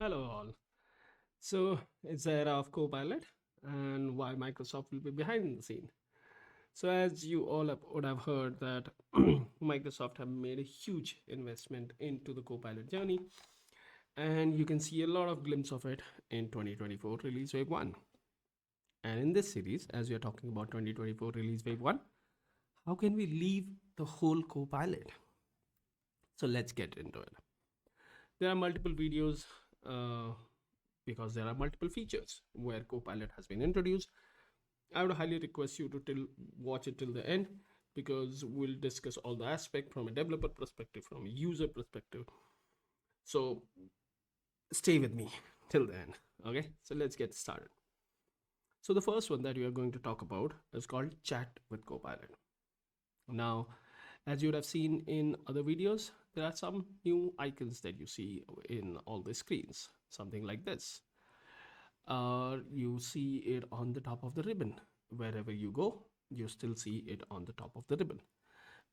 Hello, all. So, it's the era of Copilot and why Microsoft will be behind the scene. So, as you all would have heard, that Microsoft have made a huge investment into the Copilot journey, and you can see a lot of glimpse of it in 2024 release wave 1. And in this series, as we are talking about 2024 release wave 1, how can we leave the whole Copilot? So, let's get into it. There are multiple videos because there are multiple features where Copilot has been introduced. I would highly request you to watch it till the end because we'll discuss all the aspect from a developer perspective, from a user perspective. So stay with me till the end. Okay, so let's get started. So the first one that we are going to talk about is called Chat with Copilot. Now, as you would have seen in other videos, there are some new icons that you see in all the screens, something like this. You see it on the top of the ribbon. Wherever you go, you still see it on the top of the ribbon.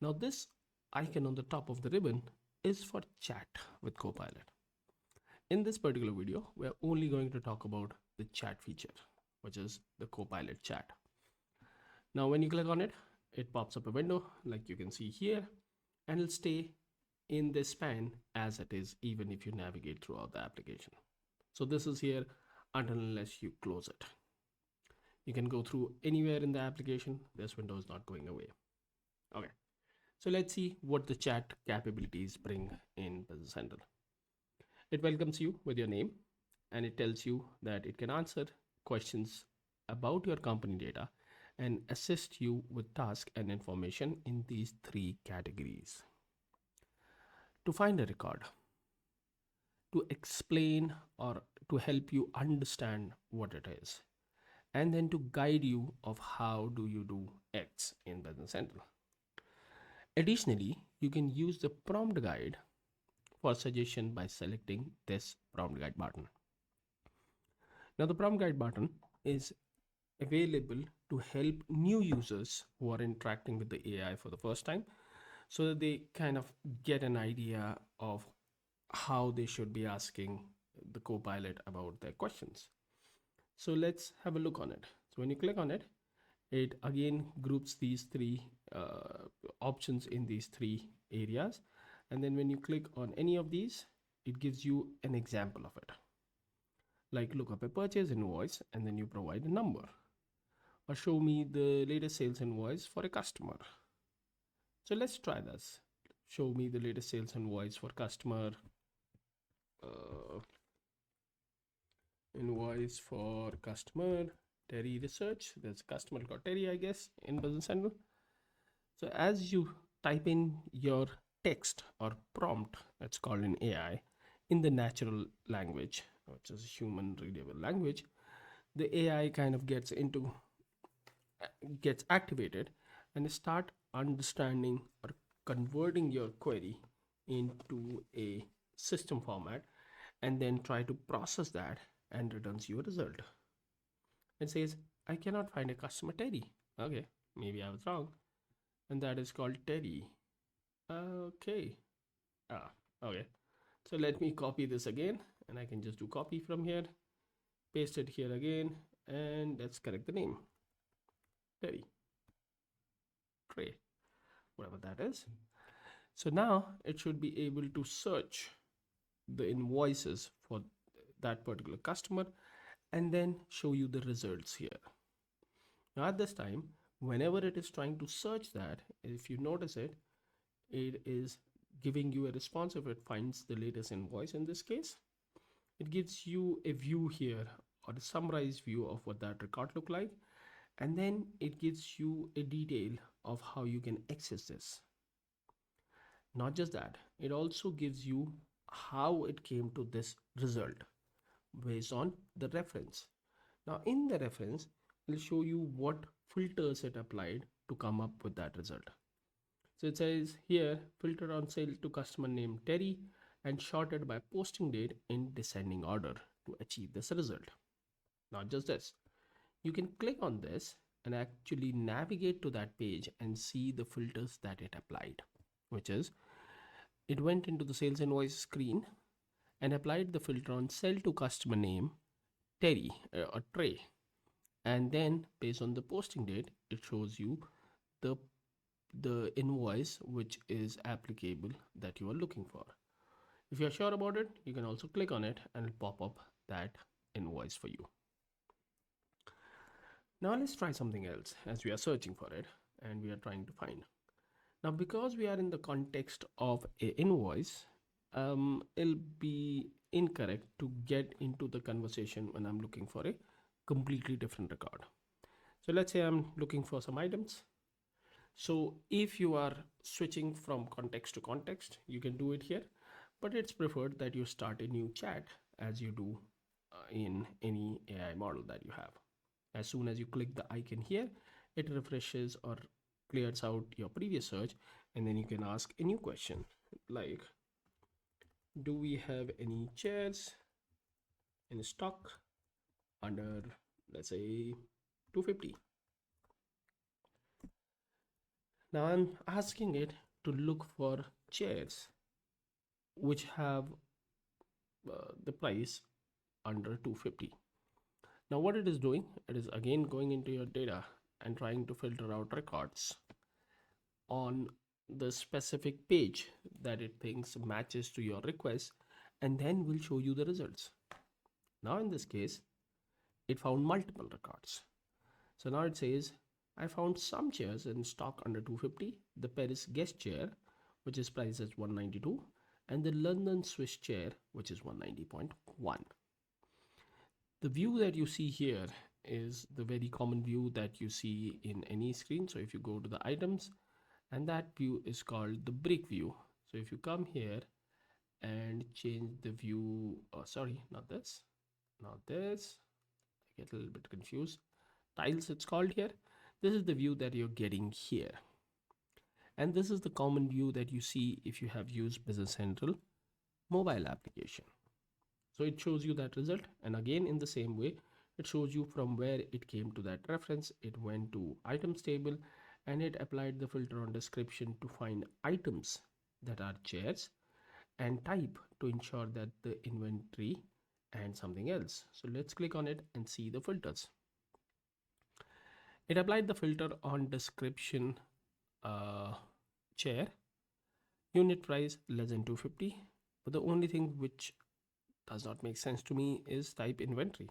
Now, this icon on the top of the ribbon is for chat with Copilot. In this particular video, we're only going to talk about the chat feature, which is the Copilot chat. Now, when you click on it, it pops up a window like you can see here, and it'll stay in this span as it is, even if you navigate throughout the application. So this is here until unless you close it. You can go through anywhere in the application. This window is not going away. Okay, so let's see what the chat capabilities bring in Business Central. It welcomes you with your name, and it tells you that it can answer questions about your company data and assist you with tasks and information in these three categories. To find a record, to explain or to help you understand what it is, and then to guide you of how do you do X in Business Central. Additionally, you can use the prompt guide for suggestion by selecting this prompt guide button. Now the prompt guide button is available to help new users who are interacting with the AI for the first time so that they kind of get an idea of how they should be asking the Copilot about their questions. So let's have a look on it. So when you click on it, it again groups these three options in these three areas. And then when you click on any of these, it gives you an example of it. Like look up a purchase invoice and then you provide a number. Or show me the latest sales invoice for a customer. So let's try this. Show me the latest sales invoice for customer. Invoice for customer Terry Research. There's a customer called Terry, I guess, in Business Central. So as you type in your text or prompt, that's called in AI, in the natural language, which is human readable language, the AI kind of gets activated and start understanding or converting your query into a system format, and then try to process that and returns you a result. It says, I cannot find a customer Terry. Okay, maybe I was wrong. And that is called Terry. Okay. Okay. So let me copy this again, and I can just do copy from here, paste it here again, and let's correct the name. Terry. Trey. Whatever that is. So now it should be able to search the invoices for that particular customer and then show you the results here. Now at this time, whenever it is trying to search that, if you notice it, it is giving you a response if it finds the latest invoice. In this case, it gives you a view here or a summarized view of what that record look like, and then it gives you a detail of how you can access this. Not just that, it also gives you how it came to this result based on the reference. Now in the reference, it will show you what filters it applied to come up with that result. So it says here, filter on sale to customer named Terry and sorted by posting date in descending order to achieve this result. Not just this, you can click on this and actually navigate to that page and see the filters that it applied, which is it went into the sales invoice screen and applied the filter on sell to customer name Terry or Trey. And then based on the posting date, it shows you the invoice which is applicable that you are looking for. If you're sure about it, you can also click on it and it'll pop up that invoice for you. Now let's try something else as we are searching for it and we are trying to find. Now, because we are in the context of a invoice, it'll be incorrect to get into the conversation when I'm looking for a completely different record. So let's say I'm looking for some items. So if you are switching from context to context, you can do it here, but it's preferred that you start a new chat as you do in any AI model that you have. As soon as you click the icon here, it refreshes or clears out your previous search, and then you can ask a new question like, do we have any chairs in stock under, let's say, 250? Now I'm asking it to look for chairs which have the price under 250. Now what it is doing, it is again going into your data and trying to filter out records on the specific page that it thinks matches to your request, and then will show you the results. Now in this case, it found multiple records. So now it says, I found some chairs in stock under 250, the Paris guest chair, which is priced as 192, and the London Swiss chair, which is 190.1. The view that you see here is the very common view that you see in any screen. So if you go to the items, and that view is called the brick view. So if you come here and change the view, oh sorry, not this, not this, I get a little bit confused. Tiles it's called here. This is the view that you're getting here. And this is the common view that you see if you have used Business Central mobile application. So it shows you that result, and again in the same way, it shows you from where it came to that reference. It went to items table and it applied the filter on description to find items that are chairs and type to ensure that the inventory and something else. So let's click on it and see the filters. It applied the filter on description chair, unit price less than 250, but the only thing which does not make sense to me is type inventory.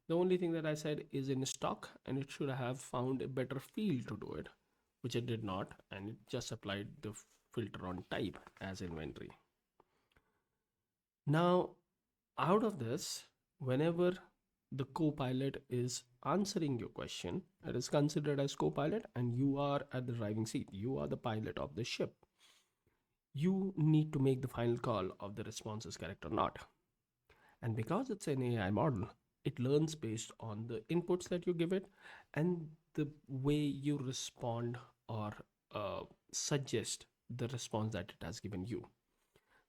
The only thing that I said is in stock, and it should have found a better field to do it, which it did not, and it just applied the filter on type as inventory. Now, out of this, whenever the Copilot is answering your question, it is considered as Copilot, and you are at the driving seat. You are the pilot of the ship. You need to make the final call of the response is correct or not. And because it's an AI model, it learns based on the inputs that you give it and the way you respond or suggest the response that it has given you.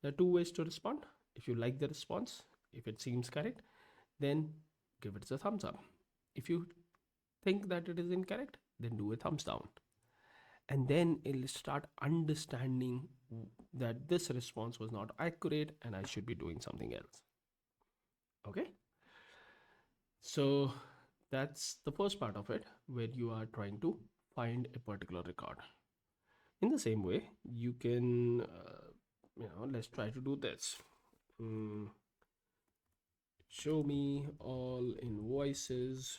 There are two ways to respond. If you like the response, if it seems correct, then give it a thumbs up. If you think that it is incorrect, then do a thumbs down. And then it'll start understanding that this response was not accurate and I should be doing something else. Okay, so that's the first part of it, where you are trying to find a particular record. In the same way, you can let's try to do this. Show me all invoices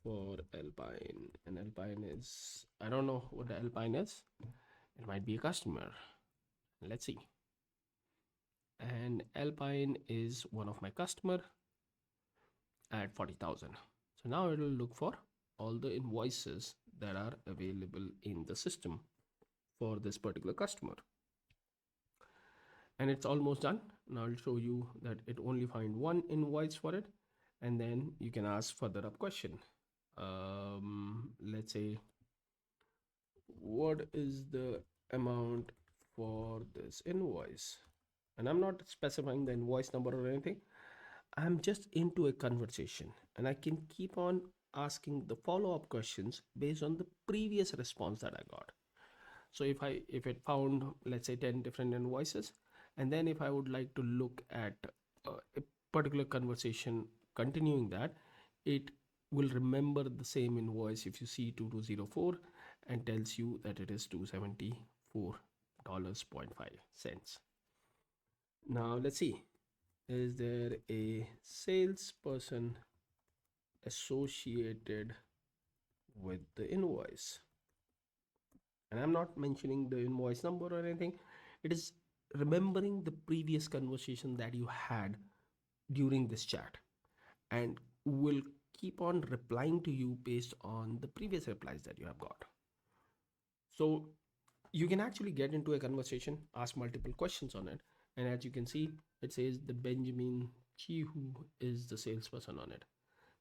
for Alpine, and Alpine is, I don't know what the Alpine is. It might be a customer. Let's see. And Alpine is one of my customer at 40,000. So now it will look for all the invoices that are available in the system for this particular customer. And it's almost done. Now I'll show you that it only find one invoice for it, and then you can ask further up question. Let's say, what is the amount for this invoice? And I'm not specifying the invoice number or anything. I'm just into a conversation, and I can keep on asking the follow-up questions based on the previous response that I got. So if it found, let's say, 10 different invoices, And then if I would like to look at a particular conversation, continuing that, it will remember the same invoice if you see 2204 and tells you that it is $274.5. Now let's see. Is there a salesperson associated with the invoice? And I'm not mentioning the invoice number or anything. It is remembering the previous conversation that you had during this chat, and will keep on replying to you based on the previous replies that you have got. So you can actually get into a conversation, ask multiple questions on it, and as you can see, it says the Benjamin Chihu is the salesperson on it.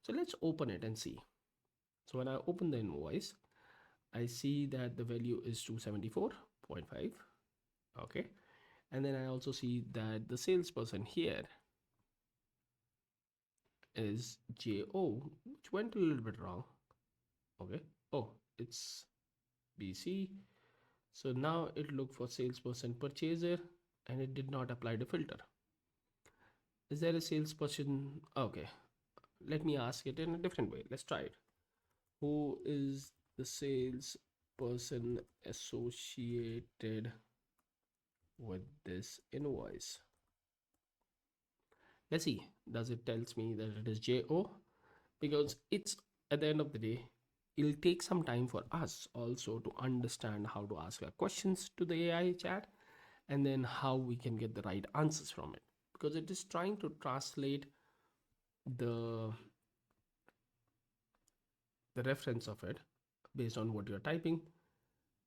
So let's open it and see. So when I open the invoice, I see that the value is 274.5. Okay. And then I also see that the salesperson here is JO, which went a little bit wrong. Okay. Oh, it's BC. So now it looked for salesperson purchaser and it did not apply the filter. Is there a salesperson? Okay. Let me ask it in a different way. Let's try it. Who is the salesperson associated with this invoice? Let's see. Does it tells me that it is JO? Because it's, at the end of the day, it'll take some time for us also to understand how to ask our questions to the AI chat, and then how we can get the right answers from it, because it is trying to translate the reference of it based on what you're typing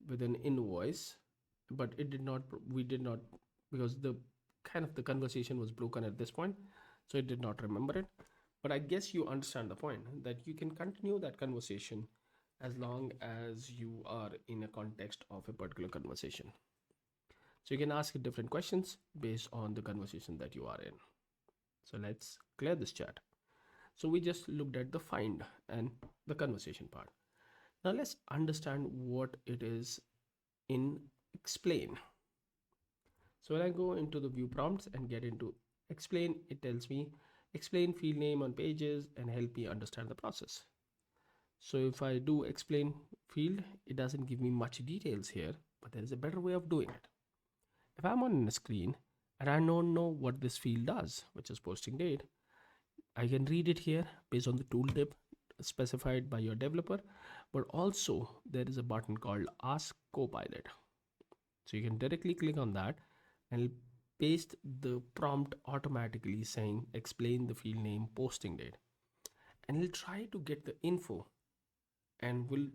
with an invoice. But it did not, we did not, because the kind of the conversation was broken at this point, so it did not remember it. But I guess you understand the point, that you can continue that conversation as long as you are in a context of a particular conversation. So you can ask it different questions based on the conversation that you are in. So let's clear this chat. So we just looked at the find and the conversation part. Now let's understand what it is in explain. So when I go into the view prompts and get into explain, it tells me explain field name on pages and help me understand the process. So if I do explain field, it doesn't give me much details here, but there is a better way of doing it. If I'm on a screen and I don't know what this field does, which is posting date, I can read it here based on the tooltip specified by your developer, but also there is a button called Ask Copilot. So you can directly click on that and paste the prompt automatically saying explain the field name posting date, and it'll try to get the info and will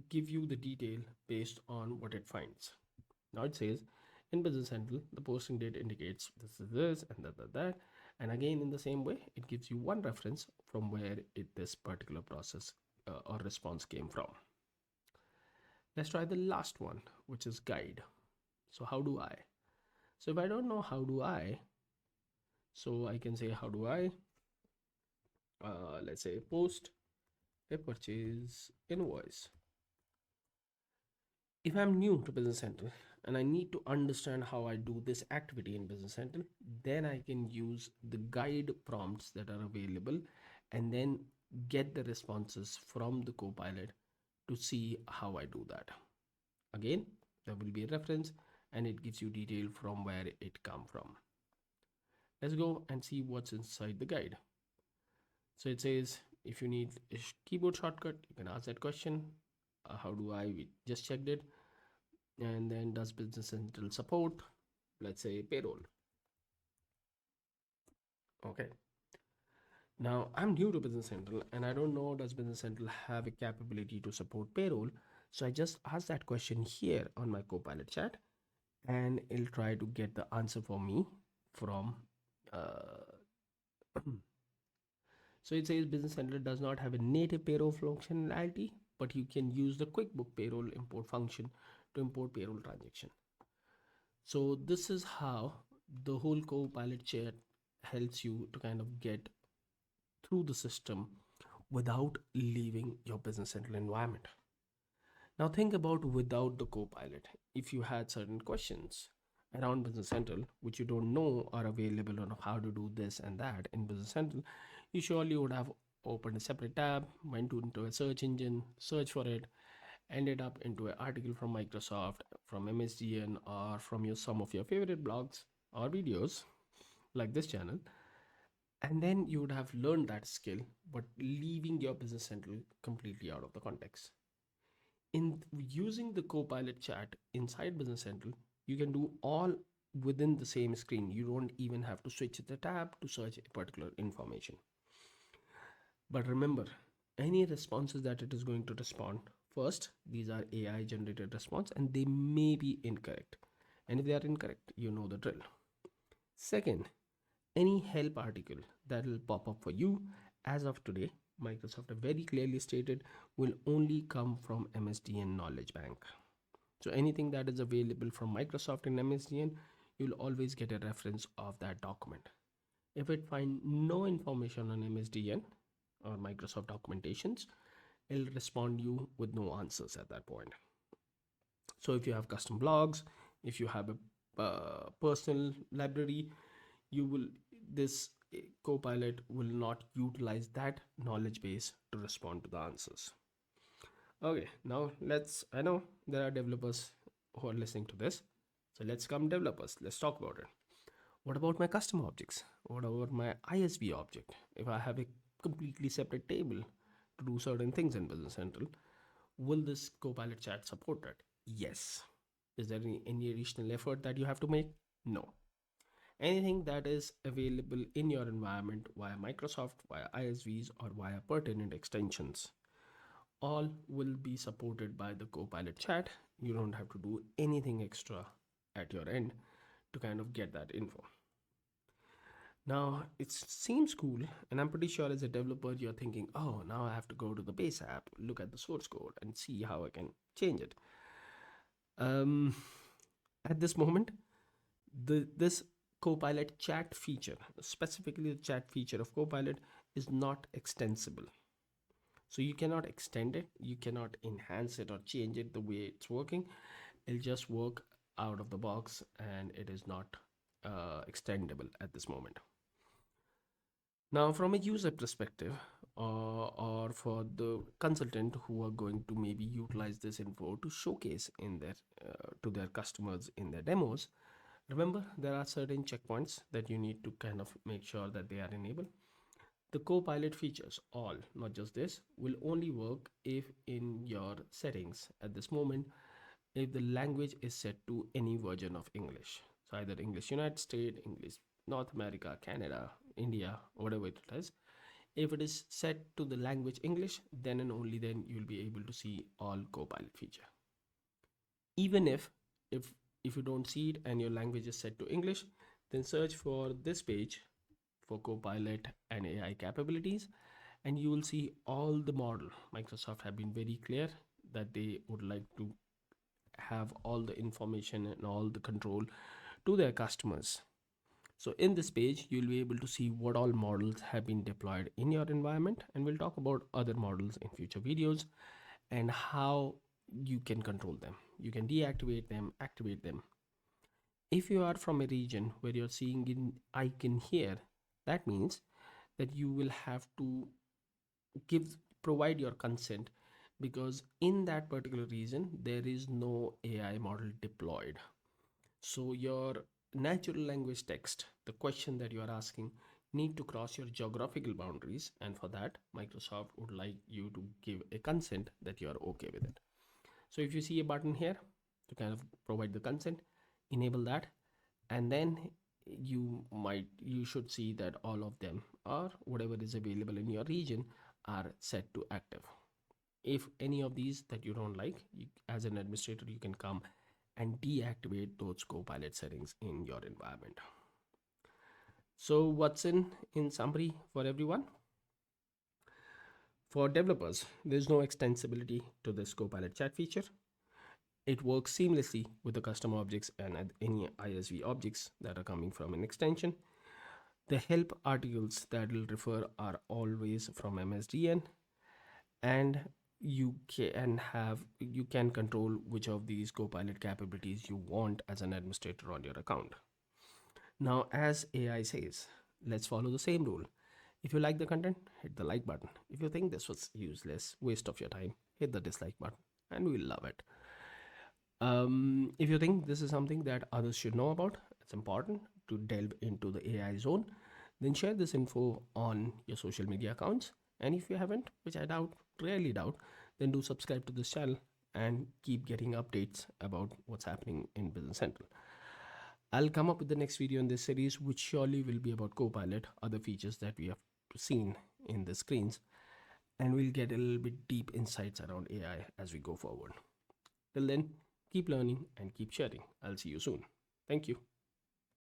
give you the detail based on what it finds. Now it says in Business Central, the posting date indicates this is this and that. And again, in the same way, it gives you one reference from where this particular process or response came from. Let's try the last one, which is guide. So how do I? So if I don't know how do I, so I can say how do I, let's say post a purchase invoice. If I'm new to Business Central and I need to understand how I do this activity in Business Central, then I can use the guide prompts that are available and then get the responses from the Copilot to see how I do that. Again, there will be a reference and it gives you detail from where it come from. Let's go and see what's inside the guide. So it says if you need a keyboard shortcut, you can ask that question. How do I? We just checked it. And then does Business Central support, let's say, payroll? Okay. Now I'm new to Business Central and I don't know does Business Central have a capability to support payroll. So I just asked that question here on my Copilot chat, and it'll try to get the answer for me from so it says Business Central does not have a native payroll functionality, but you can use the QuickBook payroll import function to import payroll transaction. So this is how the whole Copilot chat helps you to kind of get through the system without leaving your Business Central environment. Now think about without the Copilot, if you had certain questions around Business Central, which you don't know are available on how to do this and that in Business Central, you surely would have opened a separate tab, went into a search engine, search for it, ended up into an article from Microsoft, from MSDN, or from some of your favorite blogs or videos like this channel, and then you would have learned that skill, but leaving your Business Central completely out of the context. In using the Copilot chat inside Business Central, you can do all within the same screen. You don't even have to switch the tab to search a particular information. But remember, any responses that it is going to respond, first, these are AI generated response and they may be incorrect. And if they are incorrect, you know the drill. Second, any help article that will pop up for you as of today, Microsoft have very clearly stated, will only come from MSDN Knowledge Bank. So anything that is available from Microsoft in MSDN, you'll always get a reference of that document. If it find no information on MSDN or Microsoft documentations, it'll respond you with no answers at that point. So if you have custom blogs, if you have a personal library, you will this Copilot will not utilize that knowledge base to respond to the answers. Okay, now I know there are developers who are listening to this, so let's come developers, let's talk about it. What about my custom objects? What about my ISV object? If I have a completely separate table to do certain things in Business Central, will this Copilot chat support that? Yes. Is there any additional effort that you have to make? No. Anything that is available in your environment via Microsoft, via ISVs, or via pertinent extensions, all will be supported by the Copilot chat. You don't have to do anything extra at your end to kind of get that info. Now, it seems cool, and I'm pretty sure as a developer, you're thinking, oh, now I have to go to the base app, look at the source code, and see how I can change it. At this moment, this Copilot chat feature, specifically the chat feature of Copilot, is not extensible. So you cannot extend it, you cannot enhance it or change it the way it's working. It'll just work out of the box and it is not extendable at this moment. Now, from a user perspective, or for the consultant who are going to maybe utilize this info to showcase in their to their customers in their demos, remember there are certain checkpoints that you need to kind of make sure that they are enabled. The Copilot features, all, not just this, will only work if in your settings at this moment, if the language is set to any version of English. So either English United States, English North America, Canada, India, whatever it is. If it is set to the language English, then and only then you'll be able to see all Copilot feature. Even if you don't see it and your language is set to English, then search for this page for Copilot and AI capabilities, and you will see all the model. Microsoft have been very clear that they would like to have all the information and all the control to their customers. So in this page, you'll be able to see what all models have been deployed in your environment, and we'll talk about other models in future videos and how you can control them. You can deactivate them, activate them. If you are from a region where you're seeing an icon here, that means that you will have to provide your consent, because in that particular region there is no AI model deployed. So your natural language text, the question that you are asking, need to cross your geographical boundaries, and for that Microsoft would like you to give a consent that you are okay with it. So if you see a button here to kind of provide the consent, enable that, and then you should see that all of them, or whatever is available in your region, are set to active. If any of these that you don't like, as an administrator, you can come and deactivate those Copilot settings in your environment. So what's in summary for everyone? For developers, there's no extensibility to this Copilot chat feature. It works seamlessly with the custom objects and any ISV objects that are coming from an extension. The help articles that will refer are always from MSDN, and you can control which of these Copilot capabilities you want as an administrator on your account. Now, as AI says, let's follow the same rule. If you like the content, hit the like button. If you think this was useless, waste of your time, hit the dislike button, and we'll love it. If you think this is something that others should know about, it's important to delve into the AI zone, then share this info on your social media accounts. And if you haven't, which I doubt, really doubt, then do subscribe to this channel and keep getting updates about what's happening in Business Central. I'll come up with the next video in this series, which surely will be about Copilot, other features that we have seen in the screens, and we'll get a little bit deep insights around AI as we go forward. Till then, keep learning and keep sharing. I'll see you soon. Thank you.